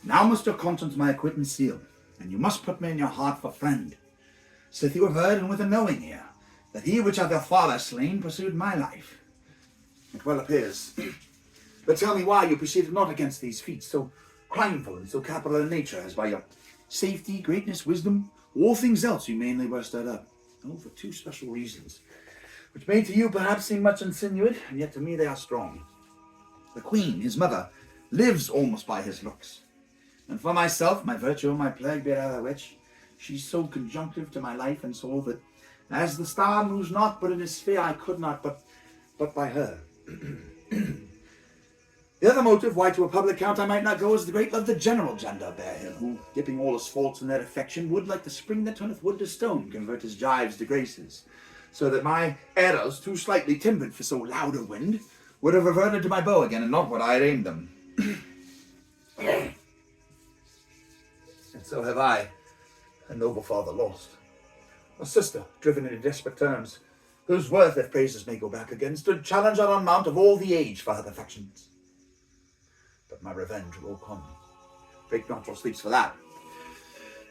Now must your conscience my acquittance seal, and you must put me in your heart for friend. Sith you have heard, and with a knowing ear, that he which hath your father slain pursued my life. It well appears. But tell me why you proceeded not against these feats, so crimeful and so capital in nature, as by your safety, greatness, wisdom, all things else you mainly were stirred up. Oh, for two special reasons, which may to you perhaps seem much insinuate, and yet to me they are strong. The queen, his mother, lives almost by his looks. And for myself, my virtue, my plague bearer witch, she's so conjunctive to my life and soul that as the star moves not but in his sphere, I could not but by her. The other motive why to a public count I might not go is the great love the general gender bear him, who, dipping all his faults in their affection, would, like the spring that turneth wood to stone, convert his gyves to graces, so that my arrows, too slightly timbered for so loud a wind, would have reverted to my bow again, and not what I had aimed them. And so have I, a noble father lost, a sister driven into desperate terms, whose worth, if praises may go back again, stood challenger on mount of all the age for her affections. But my revenge will come. Break not your sleeps for that.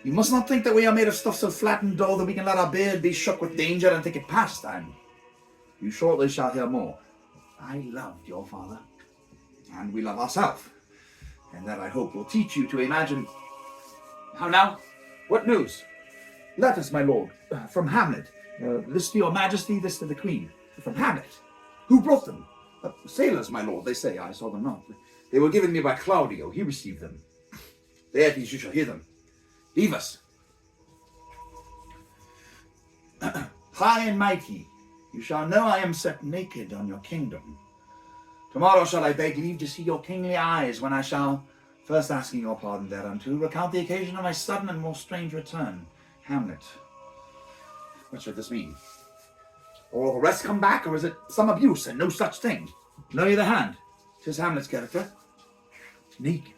You must not think that we are made of stuff so flat and dull that we can let our beard be shook with danger and think it pastime. You shortly shall hear more. I loved your father, and we love ourselves, and that I hope will teach you to imagine. How now? What news? Letters, my lord, from Hamlet. This to your majesty, this to the queen. From Hamlet. Who brought them? Sailors, my lord, they say. I saw them not. They were given me by Claudio. He received them. Laertes, you shall hear them. Leave us. High and mighty, you shall know I am set naked on your kingdom. Tomorrow shall I beg leave to see your kingly eyes, when I shall, first asking your pardon thereunto, recount the occasion of my sudden and more strange return. Hamlet. What should this mean? Or all the rest come back, or is it some abuse and no such thing? Know ye the hand? 'Tis Hamlet's character. Naked.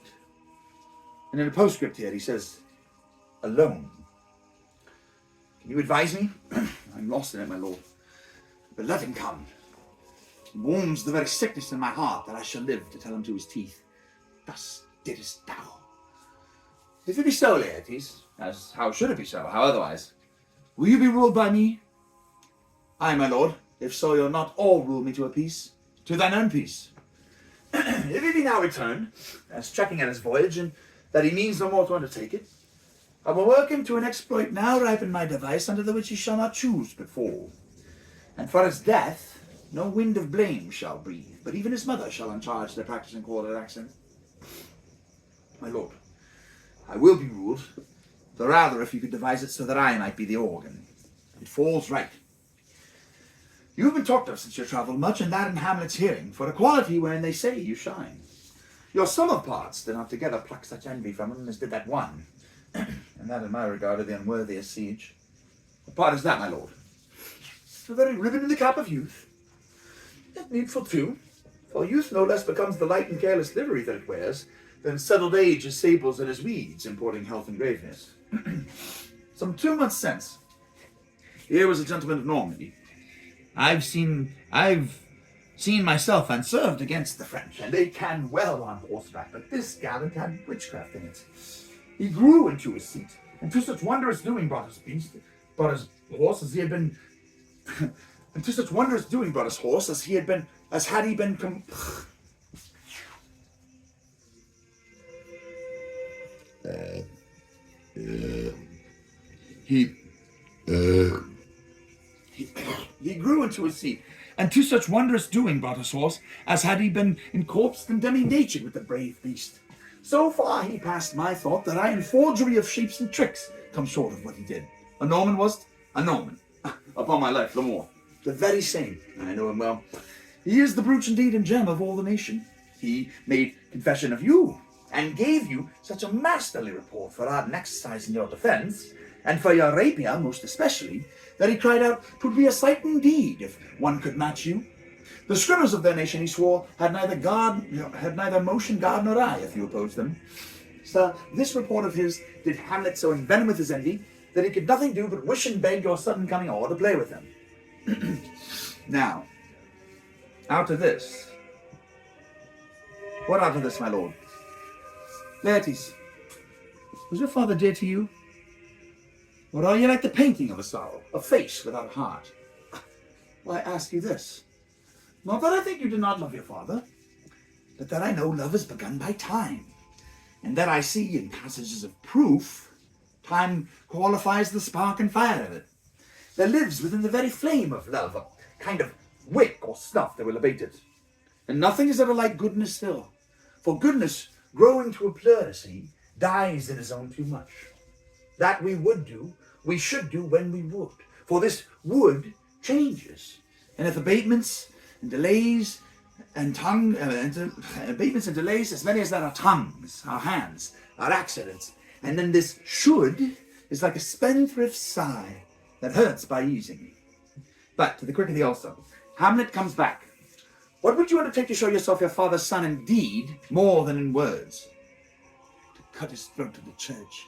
And in a postscript here he says, alone. Can you advise me? I'm lost in it, my lord. But let him come. It warms the very sickness in my heart that I shall live to tell him to his teeth. Thus didst thou. If it be so, Laertes, as how should it be so, how otherwise? Will you be ruled by me? Aye, my lord, if so you'll not all rule me to a peace, to thine own peace. If he be now returned, as checking at his voyage, and that he means no more to undertake it, I will work him to an exploit now ripe in my device, under the which he shall not choose but fall. And for his death, no wind of blame shall breathe, but even his mother shall uncharge their practice and call it accent. My lord, I will be ruled, the rather if you could devise it so that I might be the organ. It falls right. You have been talked of since you travelled much, and that in Hamlet's hearing, for a quality wherein they say you shine. Your sum of parts did not together pluck such envy from him as did that one, and that in my regard are the unworthiest siege. What part is that, my lord? The very ribbon in the cap of youth. Yet needful too, for youth no less becomes the light and careless livery that it wears, than settled age his sables and his weeds, importing health and graveness. Some 2 months since, here was a gentleman of Normandy. I've seen myself and served against the French, and they can well on horseback, but this gallant had witchcraft in it. He grew into his seat, and to such wondrous doing brought his horse as he had been, and to such wondrous doing brought his horse as had he been He grew into his seat, and to such wondrous doing brought his horse, as had he been in corpse condemning nature with the brave beast. So far he passed my thought that I in forgery of shapes and tricks come short of what he did. A Norman was't? A Norman. Upon my life, the more. The very same. I know him well. He is the brooch indeed and gem of all the nation. He made confession of you, and gave you such a masterly report for art and exercise in your defence, and for your rapier most especially, that he cried out, 'twould be a sight indeed if one could match you. The scrimmers of their nation, he swore, had neither motion, guard, nor eye, if you opposed them. Sir, this report of his did Hamlet so envenom with his envy, that he could nothing do but wish and beg your sudden coming o'er to play with him. Now, Out of this. What out of this, my lord? Laertes, was your father dear to you? Or are you like the painting of a sorrow, a face without a heart? Why, I ask you this. Not that I think you did not love your father, but that I know love is begun by time, and that I see in passages of proof, time qualifies the spark and fire of it. There lives within the very flame of love a kind of wick or snuff that will abate it. And nothing is ever like goodness still, for goodness, growing to a pleurisy, dies in its own too much. That we would do, we should do when we would, for this would changes. And if abatements and delays and abatements and delays, as many as there are tongues, our hands, our accidents, and then this should is like a spendthrift sigh that hurts by easing. But to the quick of the also, Hamlet comes back. What would you undertake to show yourself your father's son in deed more than in words? To cut his throat to the church.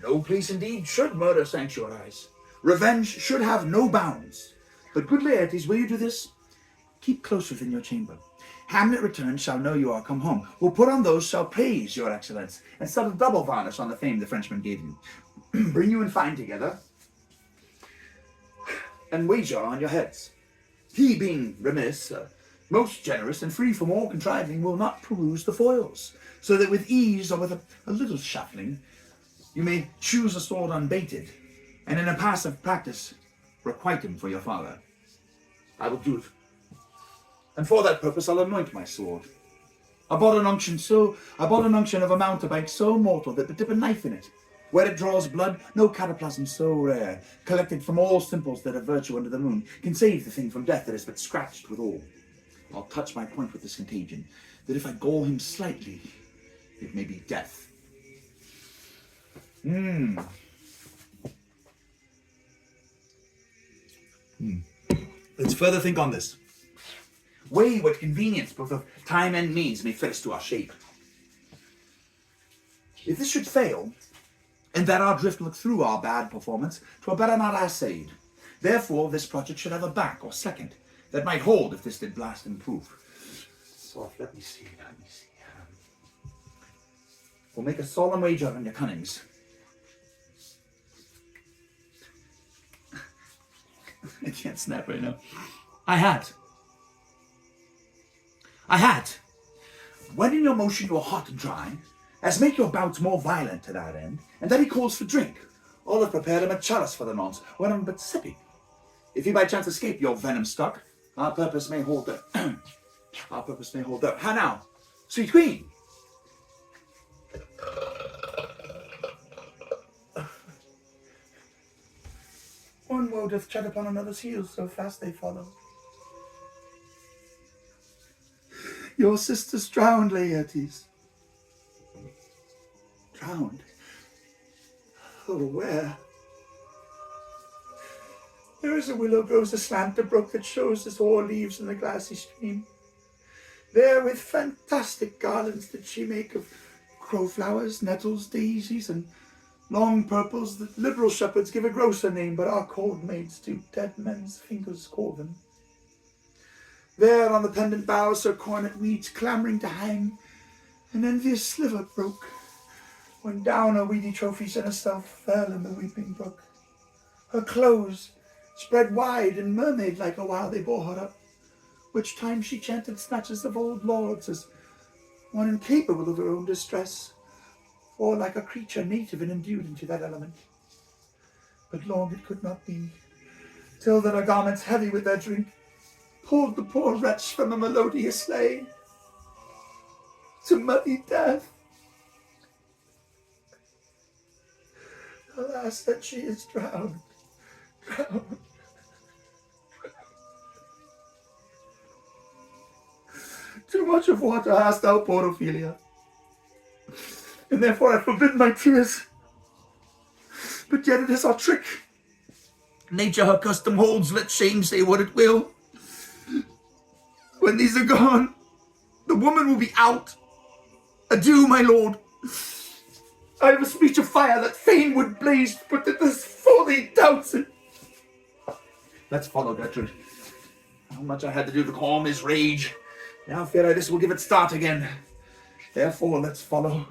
No police indeed should murder sanctuaries. Revenge should have no bounds. But good Laertes, will you do this? Keep close within your chamber. Hamlet returned shall know you are come home. Will put on those shall praise your excellence, and set a double varnish on the fame the Frenchman gave you. Bring you and fine together, and wager on your heads. He being remiss, most generous, and free from all contriving, will not peruse the foils, so that with ease or with a little shuffling, you may choose a sword unbaited, and in a passive practice requite him for your father. I will do it. And for that purpose I'll anoint my sword. I bought an unction of a mountebank so mortal that but dip a knife in it. Where it draws blood, no cataplasm so rare, collected from all simples that have virtue under the moon, can save the thing from death that is but scratched with all. I'll touch my point with this contagion, that if I gall him slightly, it may be death. Let's further think on this. Weigh what convenience both of time and means may fit us to our shape. If this should fail, and that our drift look through our bad performance, 'twere better not assayed. Therefore this project should have a back or second, that might hold if this did blast and proof. Soft, let me see. We'll make a solemn wager on your cunnings. I can't snap right now. I had. When in your motion you are hot and dry, as make your bouts more violent to that end, and then he calls for drink. All have prepared him a chalice for the nonce, when I'm but sipping. If he by chance escape your venom stuck, our purpose may hold out. How now, sweet queen? One woe doth tread upon another's heels, so fast they follow. Your sister's drowned, Laertes. Drowned? Oh, where? There is a willow grows aslant a brook that shows its hoar leaves in the glassy stream. There with fantastic garlands did she make of crowflowers, nettles, daisies, and long purples that liberal shepherds give a grosser name, but our cold maids to dead men's fingers call them. There on the pendant boughs her cornet weeds clamouring to hang, an envious sliver broke, when down her weedy trophies and herself fell in the weeping brook. Her clothes spread wide and mermaid-like a while they bore her up, which time she chanted snatches of old lords as one incapable of her own distress, or like a creature native and endued into that element. But long it could not be, till that her garments heavy with their drink pulled the poor wretch from a melodious lay to muddy death. Alas, that she is drowned. Too much of water hast thou, poor Ophelia, and therefore I forbid my tears. But yet it is our trick. Nature her custom holds, let shame say what it will. When these are gone, the woman will be out. Adieu, my lord. I have a speech of fire that fain would blaze, but that this folly doubts it. Let's follow, Gertrude. How much I had to do to calm his rage. Now, Pharaoh, this will give it start again. Therefore, let's follow.